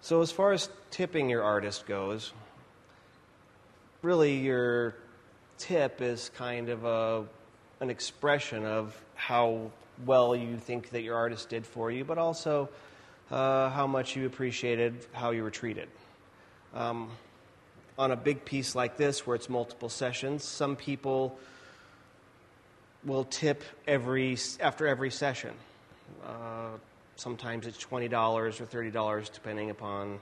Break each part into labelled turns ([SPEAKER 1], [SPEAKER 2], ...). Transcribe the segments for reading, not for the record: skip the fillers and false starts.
[SPEAKER 1] So as far as tipping your artist goes, really your tip is kind of an expression of how well you think that your artist did for you, but also how much you appreciated how you were treated. On a big piece like this, where it's multiple sessions, some people will tip after every session. Sometimes it's $20 or $30, depending upon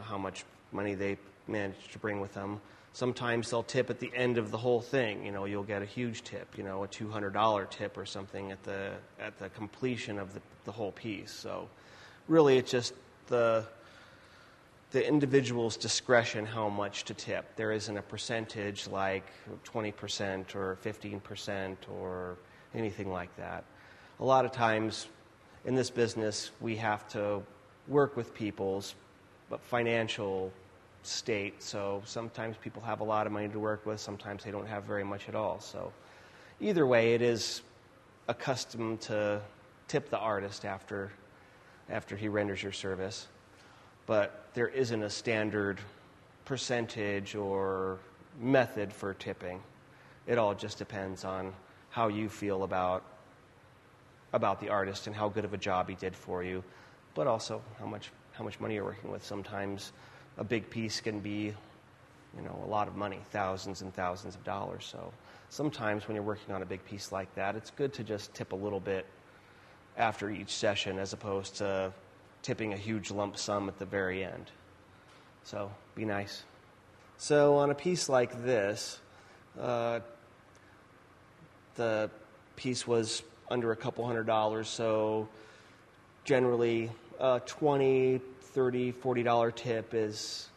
[SPEAKER 1] how much money they manage to bring with them. Sometimes they'll tip at the end of the whole thing. You know, you'll get a huge tip, a $200 tip or something at the completion of the whole piece. So really it's just the individual's discretion how much to tip. There isn't a percentage like 20% or 15% or anything like that. A lot of times in this business we have to work with people's financial state, so sometimes people have a lot of money to work with, sometimes they don't have very much at all. So either way, it is a custom to tip the artist after he renders your service, but there isn't a standard percentage or method for tipping. It all just depends on how you feel about the artist and how good of a job he did for you, but also how much money you're working with. Sometimes a big piece can be, a lot of money, thousands and thousands of dollars. So sometimes when you're working on a big piece like that, it's good to just tip a little bit after each session as opposed to tipping a huge lump sum at the very end. So be nice. So on a piece like this, the piece was under a couple $100, so generally $20, $30, $40 tip is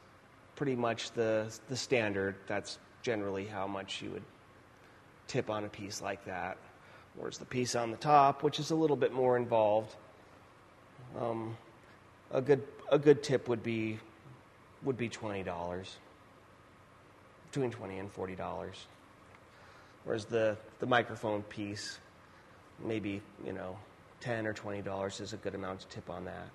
[SPEAKER 1] pretty much the standard. That's generally how much you would tip on a piece like that. Whereas the piece on the top, which is a little bit more involved, a good tip would be $20, between $20 and $40. Whereas the microphone piece, maybe $10 or $20 is a good amount to tip on that.